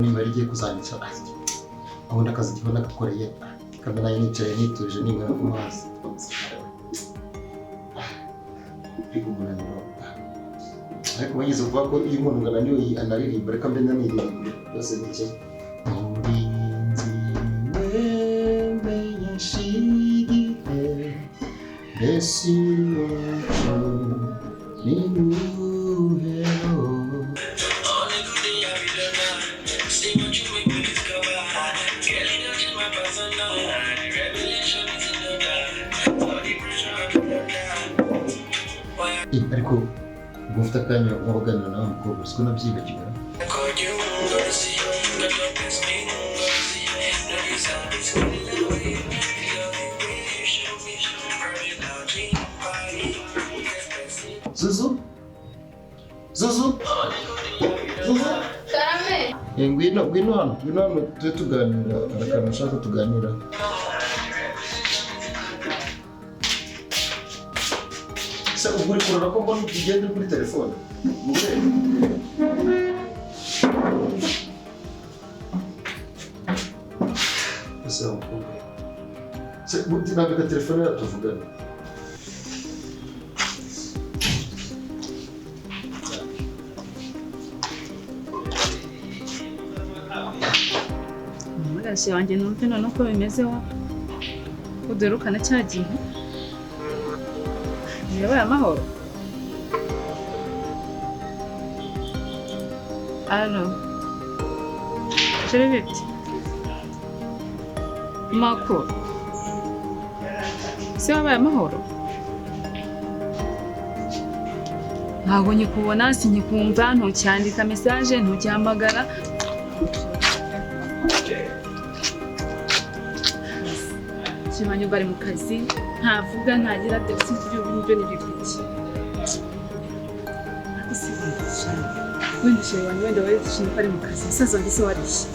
niba rigiye kuzanyica abona akazi kibona gakoreye kamera yicaye nituje niba ku mazi umunaniro ariko bagize uvuga ko iyo umuntu ananiwe anaririmba reka mbe naniririmba byose bike urinzi wemeyeshigihe mbese ninuhero ariko ufite akanya waganira nawe mukobwa siko nabyibagirwa Zouzu Karame ngwino hano tujye tuganira akantu ushaka tuganira se ubwo uri kurora ko mbona ugenda kuri telefone ese umukobwa se nabika telefone yatuvugana umugarashi wanjye numve none uko bimeze wa uderukana cya gihe yabaye amahoro. Alo Chiribiti Mako se wabaye amahoro ntabwo nyikubona sinyikumva ntucyandika message ntucyamagara Kimanyu bari mu kazi ntavuga ntagira ndetse ibyo nibikuki wenda shewe wenda wari ari mu kazi musaza wanjye se warishi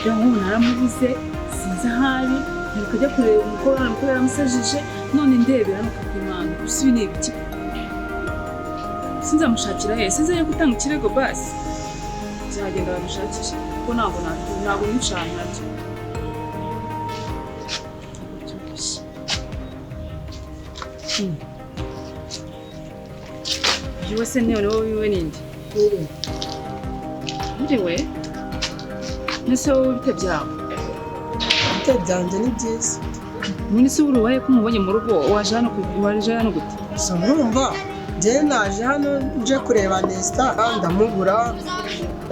yo nk'ubu naramubuze sinzi ahari ntabwo ajya kureba umukobwa yaramusajije none ndebera no kubimana gusa ibi ni ibiki sinzamushakira he sinzajya gutanga ikirego basi nzagenda bamushakisha kuko ntabwo nicana nabyo Iwe se niyo wiwe ninde? Ndiwe? Nese wowe bite byawe? Bite byanjye ni byiza. Nini se uruwaye ko mubonye mu rugo waje hano gute? So numva je naje hano nje kureba Nesta ndamubura.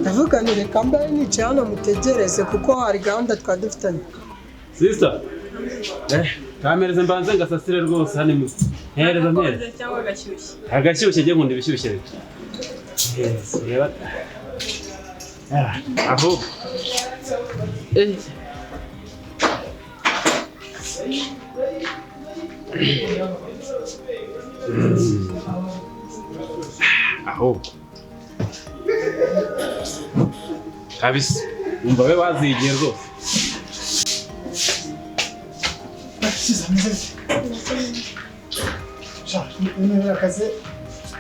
Ndavuga ni reka mbe nicaye hano mutegereze kuko hari gahunda twadufitanye. Sister. Kamereze mbanze ngasasire rwose hano mu. Hereza mpere. Cyangwa gashyushye. Agashyushye je nkunda ibishyushye. Yes, reba. Aho. Aho. Kabisa. Umva we wazigiye rwose. Ni akazi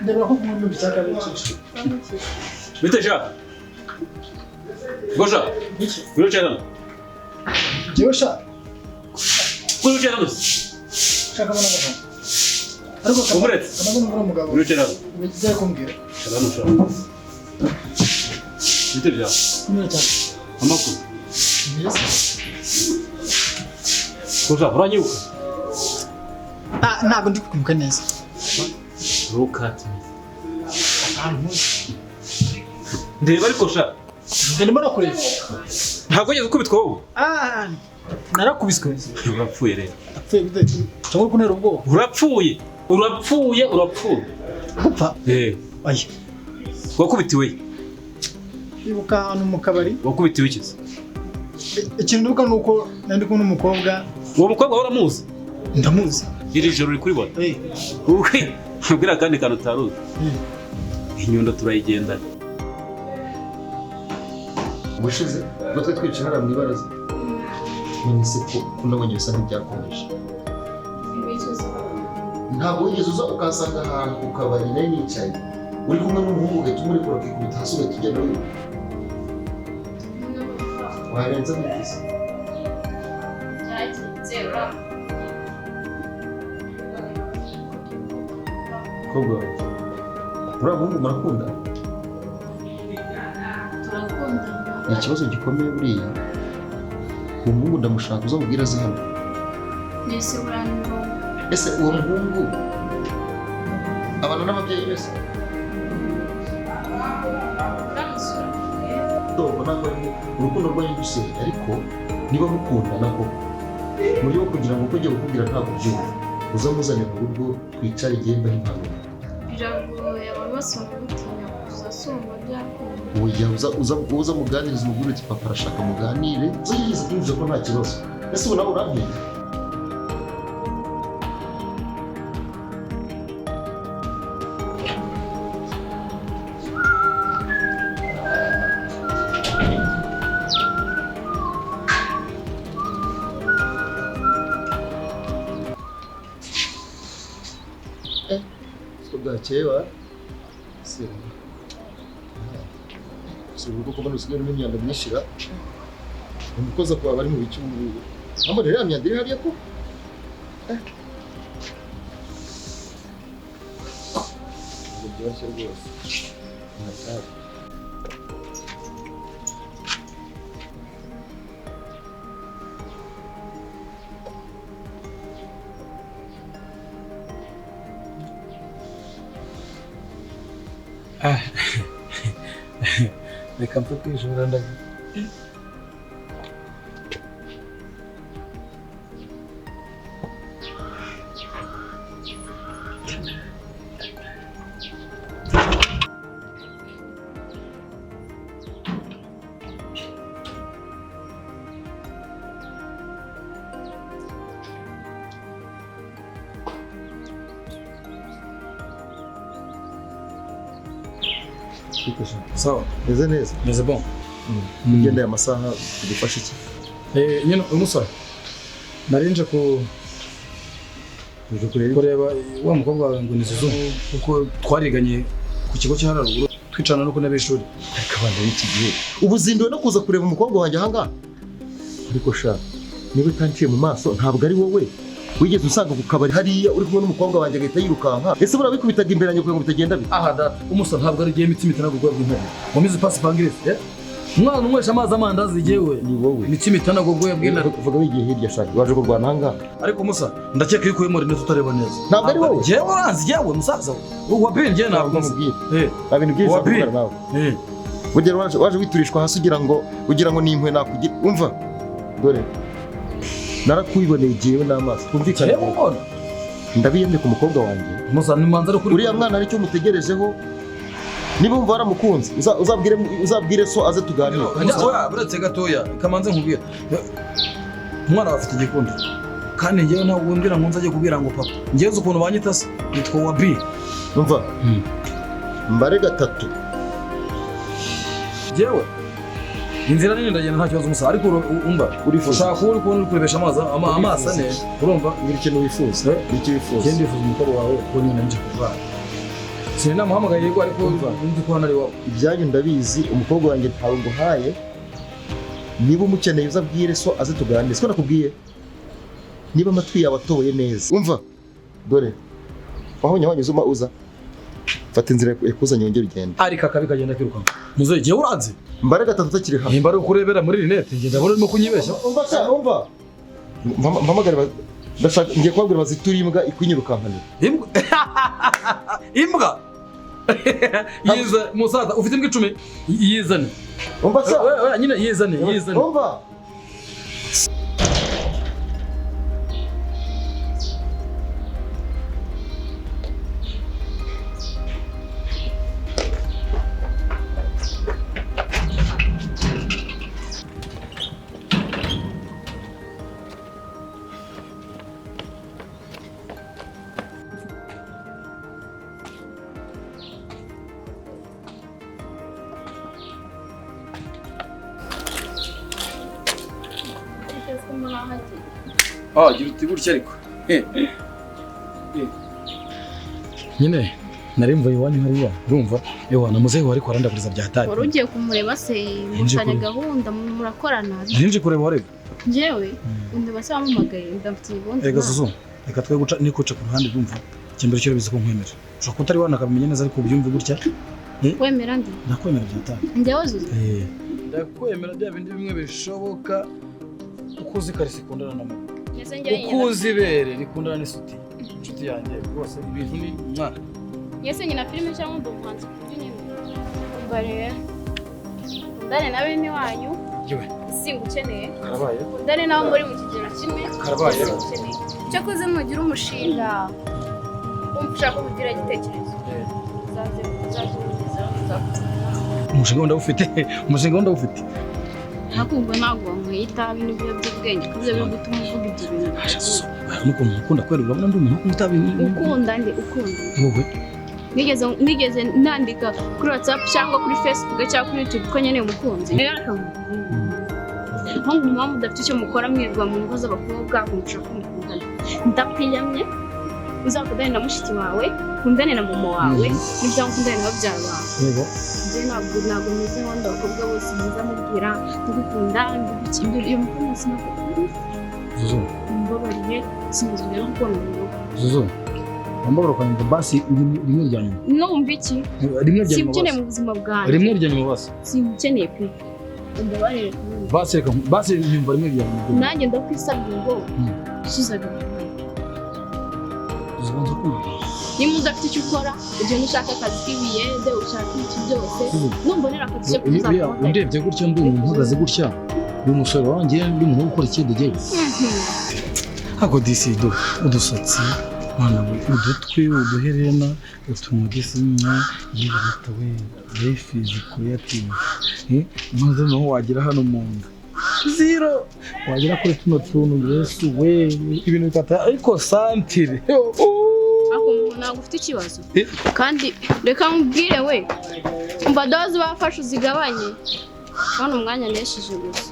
ndeba ko umuntu bitaka bicisha. Bite sha? Gosha. Biro cyane. Josha. Biro cyane. Shaka bana bana. Ariko Umuretse. Abagomba umugabo. Biro cyane. Bijya kumbwira. Shalom sha. Bite bya? Ni cyane. Amakuru. Yes. Gosha, uranyibuka? Ntabwo ndi kwibuka neza. Rukati. Ndeba ariko sha. Ndimo nakureba. Ntabwo ugeze ukubitwa wowe. Narakubiswe. Urapfuye rero. Apfuye gute? Cyangwa kunera ubwo. Urapfuye. Gupfa? Aya. Wakubitiwe. Ibuka hano mu kabari. Wakubitiwe ikizi? Ikintu nuko nuko nandi kumwe n'umukobwa. Uwo mukobwa waramuzi? Ndamuzi. Iri joro uri kuribona? Uwe. Ubwira kandi kantu utaruzi. Inyundo turayigendana. ubushize ubwo twe twicaye hariya mu ibaraza none se ko nabonye bisa nk'ibyakomeje ntabwo wigeze uza ukansanga ahantu ku kabari nari nicaye uri kumwe n'umuhungu ugahita umuri kuraka ikubita hasi ugahita ujya nawe warenza mutisi byagenze ura kobwa urabungu murakunda turakundana ni ikibazo gikomeye buriya uwo muhungu ndamushaka uzamubwira aze hano nese buraniro ese uwo muhungu abana n'ababyeyi bese ndumva nako urukundo rwanyu gusenya ariko niba mukundana ko mu buryo bwo kugira ngo uko ugiye kukubwira ntabwo byumva uzamuzane mu rugo twicare igenda n'impanuro biragoye abantu bose baragutinya gusa sumva byakunda oya uza muganiriza umugore uti papa arashaka muganire zo yigize byumvise ko nta kibazo ese ubu nawe urabwira bwakeye wa si urugo ko usigaye urimo imyanda myinshira umukozi akaba bari mu bice ubu mpamvu rero ya myanda iri hariya ko biryoshye rwose ntatari reka mfe kwijura ndavuga sawa meze neza meze bon ugenda aya masaha bigufasha iki nyine umusore narinje kureba wa mukobwa wawe ngo ni Zouzu kuko twariganye ku kigo cya haruguru twicana no ku ntebe y'ishuri ariko abana b'iki gihe ubu zinduwe no kuza kureba umukobwa wanjye ahangaha ariko sha niba utanciye mu maso ntabwo ari wowe wigeze usanga ku kabari hariya uri kumwe n'umukobwa wanjye agahita yirukanka ese buriya bikubitaga imbere yanjye kugira ngo bitagenda bite aha data umusore ntabwo ari igihe imitsima itanaga ubwoba bw'intebe mumize pasi pangirisi umwana unywesha amazi amandazi igihewe ni wowe imitsima itanaga ubwoba bw'intebe vuga wigiye hirya shaka waje kurwana ahangaha ariko musa ndakeka yuko uyu muri tutareba neza ntabwo ari wowe jewe uranzi jewe musaza wa ben jewe ntabwo mubwira abintu byinshi bakubwira nawe bugera waje witurishwa hasi ugira ngo ni inkwe nakugira umva dore narakwiboneye jewe n'amaso twumvikane ndabiyemye ku mukobwa wanjye musa nimanza ari kuri uriya mwana hari icyo mutegerejeho niba wumva waramukunze uzabwire so aze tuganire buretse gatoya kamanze nkubwira umwana bafite igikundi kandi njyewe ntabwo wumvira ngo nzajye kubwira ngo papa njyewe uzi ukuntu banyita se nitwa wa B umva mbare gatatu njyewe inzira nini ndagenda nta kibazo umusa ariko umva ushaka uri kubona uri kurebesha amaso ane urumva ngira ikintu wifuza icyo wifuza njye ndifuza umukoro wawe ko nyine nje kurwara sinamuhamagaye yego ariko ndi kubona ari wawe ibyanyu ndabizi umukobwa wanjye ntawe nguhaye niba umukeneye uzabwire so aze tuganire siko nakubwiye niba amatwi yawe atoboye neza umva dore wahonye uzuma uza fata inzira yakuzanye wongere ugende ariko akabi kagenda kirukanka muzehe jewe uranze mbare gatatu takiri hamwe nimba ari ukurebera muri rinete ngenda ndabona urimo kunyibeshya umva mpamagare ndashaka ngiye kubabwira bazitura imbwa ikwinyurukankanira imbwa yiza musaza ufite imbwa 10 yizane umva sa nyine yizane umva gira uti gutya ariko nyine narimva iwanyu hariya urumva ewa na muzehe wari kwarandaburiza byatari wari ugiye kumureba se mucanye gahunda murakorana nje kureba wareba njyewe undi base wamumagaye ndamfite gahunda ega Zouzu reka twe guca nikuca ku ruhande urumva kimbere cyo bizi ko nkwemera ushaka ko utari wanakamenye neza ariko ubyumve gutya wemera ndi nakwemera byatari njyewe Zouzu ndakwemera bya bindi bimwe bishoboka uko uzi karisi kundana na mama yese njyewe uko uzi bere rikundana n'isuti inshuti yanjye rwose ibintu ni mwana yese nyina filime cyangwa umuhanzi kubyinira umbarere ndane na bene wanyu yewe singukeneye karabaye ndane nawe muri mu kigero kimwe karabaye cyo kuze mugira umushinga umfasha ko kugira igitekerezo umushinga wenda ufite nakumva ntabwo nkwita ibintu by'ubwenge kubyo byo gutuma uvuga ibyo bintu n'ukuntu ukunda kwera urabona ndi umuntu ukunda ibintu ukunda wowe nigeze nandika kuri WhatsApp cyangwa kuri Facebook cyangwa kuri YouTube ko nkeneye umukunzi nko mu mpamvu udafite icyo mukora mwirwa mu ngo z'abakobwa kumushaka kumukundana ndakwiyamye uzakundane na mushiki wawe kundane na mama wawe n'ibyo nkundane na babyara bawe yego njye ntabwo meze nk'abandi bakobwa bose muza mubwira ndagukunda ndagukindura iyo mukobwa sinakukunda Zouzu mbabariye sinzongera gukunda urugo Zouzu wambabura kwa nyuma basi rimwe rya nyuma numva iki rimwe rya nyuma simkeneye mu buzima bwanjye rimwe rya nyuma basi simkeneye pe mbabarire basi nyumva rimwe rya nyuma nanjye ndakwisabye ngo usuzaga uzubanza kumva niba udafite icyo ukora ugenda ushaka akazi k'ibiyede ushaka iki byose numbonera akazi cyo kuzakora undebye gutya ndi umuntu uhagaze gutya ndi umusore wanjye ndi umuntu ukora ikindi gihe ntabwo disido udusatsi mwana we udutwi uduherena utumugisinya yibata we refizi kuyatima maze naho wagira hano mu nda zero wagira kuri tuno tuntu yesu we ibintu bitatu ariko santire ntabwo ufite ikibazo kandi reka nkubwire we umva doze bafashe uzigabanye hano umwanya nesheje gusa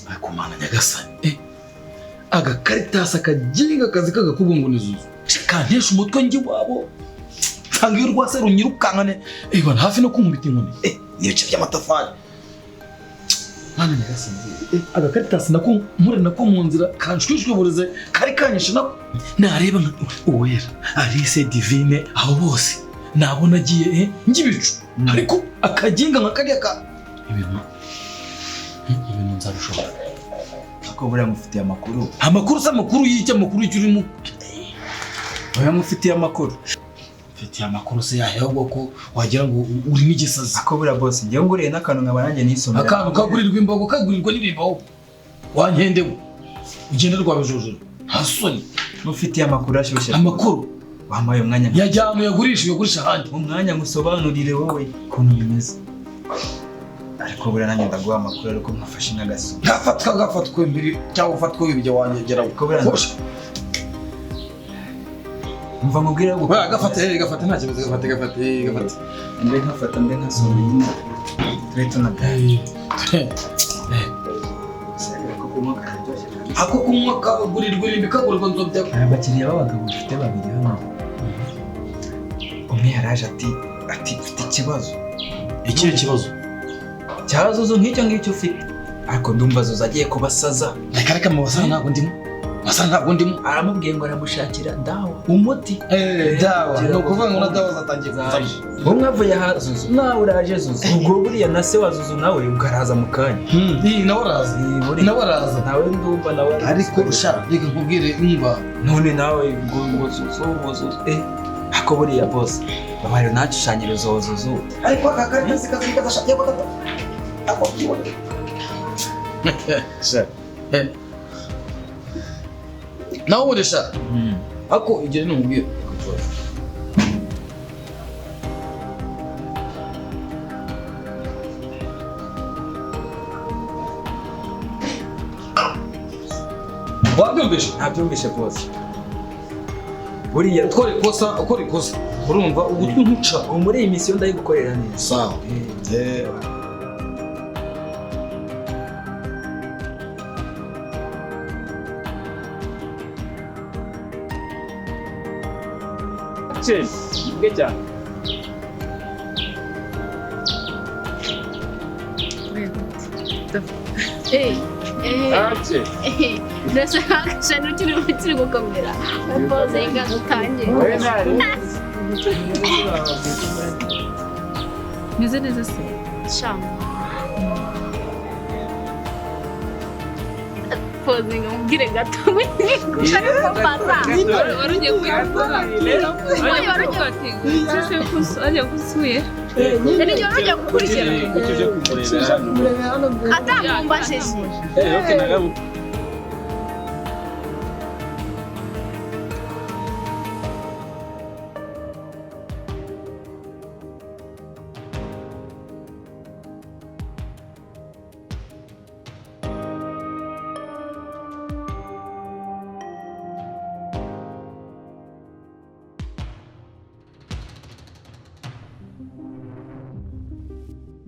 ariko mana nyagasani agakaritasi akagenga akazi k'agakobwa ngo ni Zouzu kantesha umutwe njye wabo nsanga iyo rwase runyirukankane bana hafi no kunkubita inkoni ibice by'amatafari mana nyagasani agakaritasi nako mpure nako mu nzira kanshwishwiburize kari kanyishe nako nareba uwera Alice Divine abo bose nabona agiye njyibicu ariko akagenga nka kariya ka ibintu nzabishobora ko buriya mufitiye amakuru se amakuru y'icyo amakuru y'icyo urimo buriya mufitiye amakuru mfitiye amakuru se yahe ahubwo ko wagira ngo uri n'igisazi ako buriya bose njyewe nguriye n'akantu nkaba nanjye nisomera akantu kagurirwa imbago kagurirwa n'ibimbaho wankendewe ugenda rwabijujura nta soni mufitiye amakuru ashyushye amakuru wambaye umwanya yajyana uyagurisha ahandi umwanya ngusobanurire wowe ukuntu bimeze ariko buriya nanjye ndaguha amakuru ariko nkafashe n'agaso gafatwa imbere cyangwa ufatwa wibye wanyegera uko buriya mva mubwira ngo gafate nta kibazo gafate mbe nkafata mbe nkasoma nyine turi tunagaye ako kunywa kagurirwa irimbi kagurirwa nzobya abakiriya b'abagabo bafite babiri hano umwe yaraje ati ufite ikibazo ikihe kibazo cya Zouzu nk'icyo ufite ariko ndumva Zouzu agiye kubasaza reka mu basara ntabwo ndimo aramubwiye ngo aramushakira dawa umuti dawa ni ukuvuga ngo na dawa zatangiye kuzamo umwe avuye aha Zouzu nawe uraje Zouzu ubwo buriya na se wa Zouzu nawe ukaraza mu kanya nawe araza nawe ndumva nawe ariko ushaka reka nkubwire imva none nawe ngo Zouzu ako buriya bose bamare nacishanyiriza Zouzu ariko akakarita kazashaka batata ako kibone nawe uresha ako igere n'umubwire wabyumvishe ntabyumvishe bose buriya ukora ikosa urumva ugutwi nkuca ubu muri iyi misiyo ndayigukorera neza sawa Bwe cyane. ndashaka agashani ukiri gukomera poze y'ingazi utangiye meze neza se shamba poze ngo mubwire gato ariko pasa wari ugiye kuyakora rero wari ugiye kusuye rero ugiye gukurikira Icyo uje kumureba hano. murebera hano mbere atamumbashije Okay, nagamu.